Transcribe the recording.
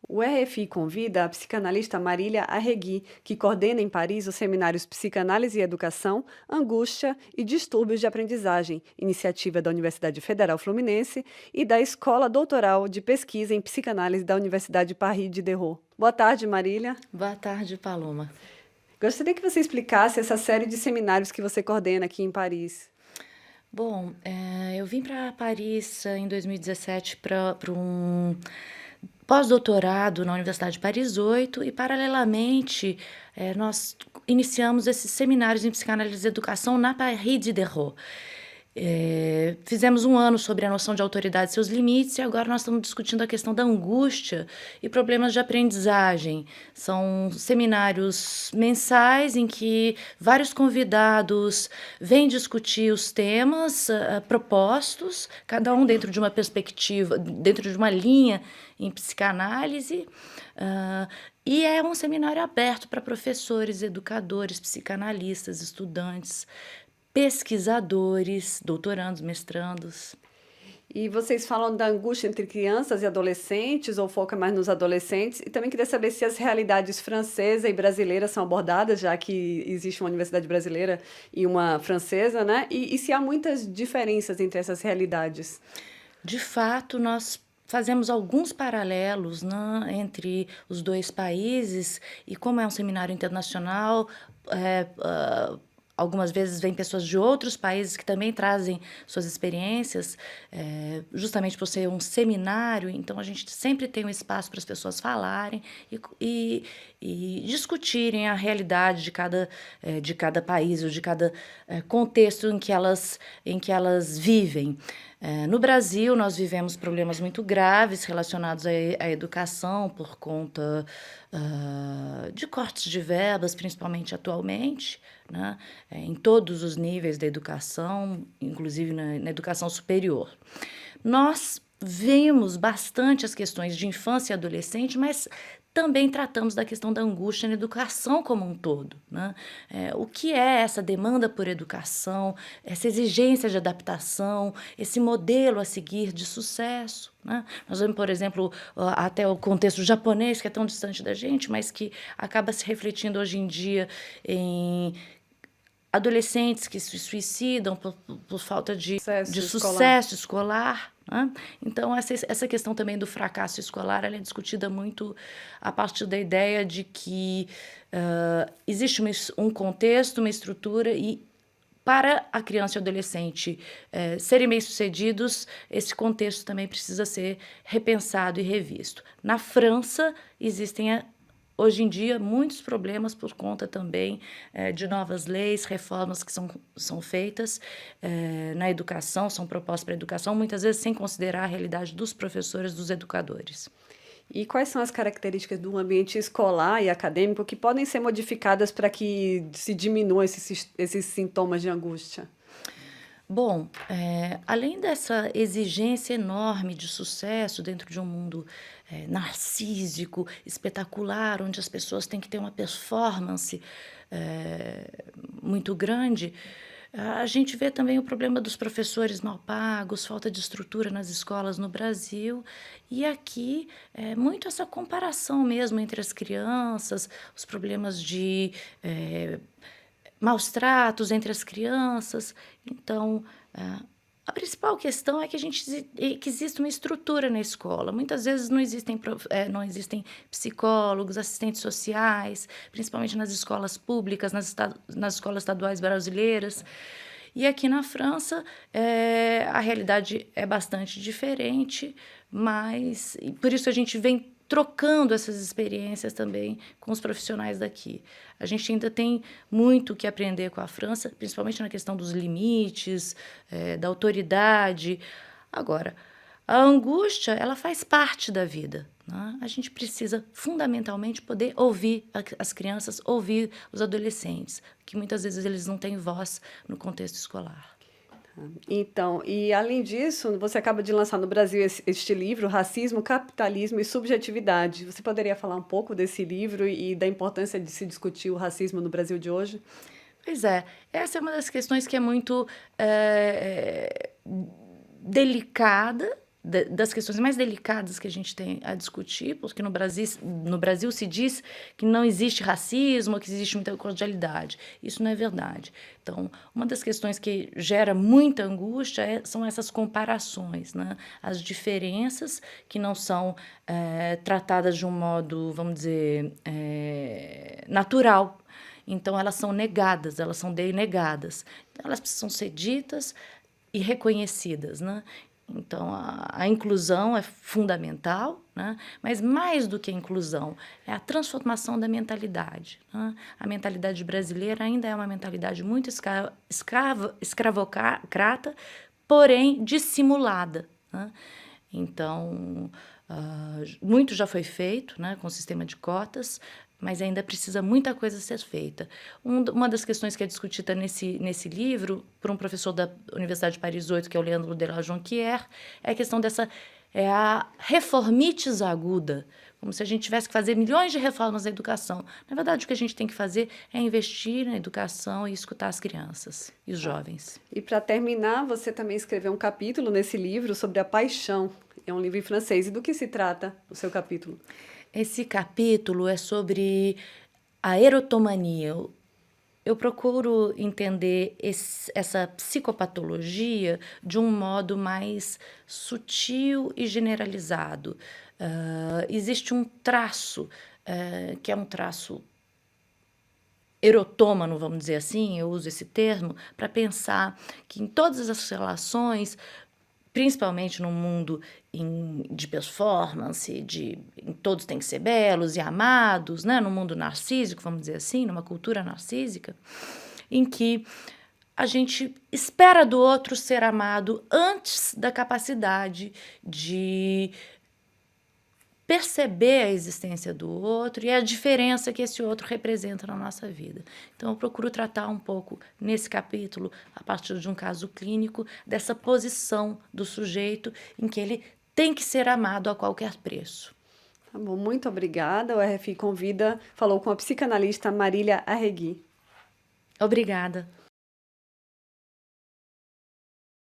O RFI convida a psicanalista Marília Arregui, que coordena em Paris os seminários Psicanálise e Educação, Angústia e Distúrbios de Aprendizagem, iniciativa da Universidade Federal Fluminense e da Escola Doutoral de Pesquisa em Psicanálise da Universidade Paris-Diderot. Boa tarde, Marília. Boa tarde, Paloma. Gostaria que você explicasse essa série de seminários que você coordena aqui em Paris. Bom, eu vim para Paris em 2017 para um pós-doutorado na Universidade de Paris 8 e, paralelamente, nós iniciamos esses seminários em psicanálise e educação na Paris Diderot. Fizemos um ano sobre a noção de autoridade e seus limites e agora nós estamos discutindo a questão da angústia e problemas de aprendizagem. São seminários mensais em que vários convidados vêm discutir os temas propostos, cada um dentro de uma perspectiva, dentro de uma linha em psicanálise. E é um seminário aberto para professores, educadores, psicanalistas, estudantes, pesquisadores, doutorandos, mestrandos. E vocês falam da angústia entre crianças e adolescentes, ou foca mais nos adolescentes? E também queria saber se as realidades francesa e brasileira são abordadas, já que existe uma universidade brasileira e uma francesa, né? E se há muitas diferenças entre essas realidades? De fato, nós fazemos alguns paralelos, né, entre os dois países, e como é um seminário internacional, é, ah, algumas vezes vêm pessoas de outros países que também trazem suas experiências, justamente por ser um seminário, então a gente sempre tem um espaço para as pessoas falarem e discutirem a realidade de cada país ou de cada contexto em que elas vivem. No Brasil, nós vivemos problemas muito graves relacionados à educação por conta de cortes de verbas, principalmente atualmente, né, em todos os níveis da educação, inclusive na educação superior. Nós vimos bastante as questões de infância e adolescente, mas também tratamos da questão da angústia na educação como um todo, né? O que é essa demanda por educação, essa exigência de adaptação, esse modelo a seguir de sucesso, né? Nós vemos, por exemplo, até o contexto japonês, que é tão distante da gente, mas que acaba se refletindo hoje em dia em adolescentes que se suicidam por falta de Sucesso escolar. sucesso escolar, né? Então, essa questão também do fracasso escolar ela é discutida muito a partir da ideia de que existe um contexto, uma estrutura e para a criança e o adolescente serem bem-sucedidos, esse contexto também precisa ser repensado e revisto. Na França, existem hoje em dia muitos problemas por conta também de novas leis, reformas que são feitas na educação, são propostas para a educação, muitas vezes sem considerar a realidade dos professores, dos educadores. E quais são as características do ambiente escolar e acadêmico que podem ser modificadas para que se diminuam esses sintomas de angústia? Bom, além dessa exigência enorme de sucesso dentro de um mundo narcísico, espetacular, onde as pessoas têm que ter uma performance muito grande, a gente vê também o problema dos professores mal pagos, falta de estrutura nas escolas no Brasil, e aqui muito essa comparação mesmo entre as crianças, os problemas de maus tratos entre as crianças. Então, a principal questão é que que existe uma estrutura na escola. Muitas vezes não existem psicólogos, assistentes sociais, principalmente nas escolas públicas, nas escolas estaduais brasileiras. E aqui na França, a realidade é bastante diferente, mas e por isso a gente vem trocando essas experiências também com os profissionais daqui. A gente ainda tem muito o que aprender com a França, principalmente na questão dos limites, da autoridade. Agora, a angústia, ela faz parte da vida, né? A gente precisa, fundamentalmente, poder ouvir as crianças, ouvir os adolescentes, que muitas vezes eles não têm voz no contexto escolar. Então, e além disso, você acaba de lançar no Brasil este livro, Racismo, Capitalismo e Subjetividade. Você poderia falar um pouco desse livro e da importância de se discutir o racismo no Brasil de hoje? Pois é, essa é uma das questões que é muito delicada, das questões mais delicadas que a gente tem a discutir, porque no Brasil se diz que não existe racismo, que existe muita cordialidade. Isso não é verdade. Então, uma das questões que gera muita angústia são essas comparações, né? As diferenças que não são tratadas de um modo, vamos dizer, natural. Então, elas são negadas, elas são denegadas. Elas precisam ser ditas e reconhecidas, né? Então, a inclusão é fundamental, né? Mas mais do que a inclusão, é a transformação da mentalidade, né? A mentalidade brasileira ainda é uma mentalidade muito escravocrata, porém dissimulada, né? Então, muito já foi feito, né, com o sistema de cotas, mas ainda precisa muita coisa ser feita. Uma das questões que é discutida nesse livro, por um professor da Universidade de Paris 8, que é o Leandro de la Jonquière, é a questão a reformites aguda, como se a gente tivesse que fazer milhões de reformas na educação. Na verdade, o que a gente tem que fazer é investir na educação e escutar as crianças e os jovens. E para terminar, você também escreveu um capítulo nesse livro sobre a paixão. É um livro em francês. E do que se trata o seu capítulo? Esse capítulo é sobre a erotomania. Eu procuro entender essa psicopatologia de um modo mais sutil e generalizado. Existe um traço, que é um traço erotômano, vamos dizer assim, eu uso esse termo, para pensar que em todas as relações, principalmente no mundo de performance, em todos têm que ser belos e amados, né? No mundo narcísico, vamos dizer assim, numa cultura narcísica, em que a gente espera do outro ser amado antes da capacidade de perceber a existência do outro e a diferença que esse outro representa na nossa vida. Então, eu procuro tratar um pouco, nesse capítulo, a partir de um caso clínico, dessa posição do sujeito em que ele tem que ser amado a qualquer preço. Tá bom, muito obrigada. O RFI Convida falou com a psicanalista Marília Arregui. Obrigada.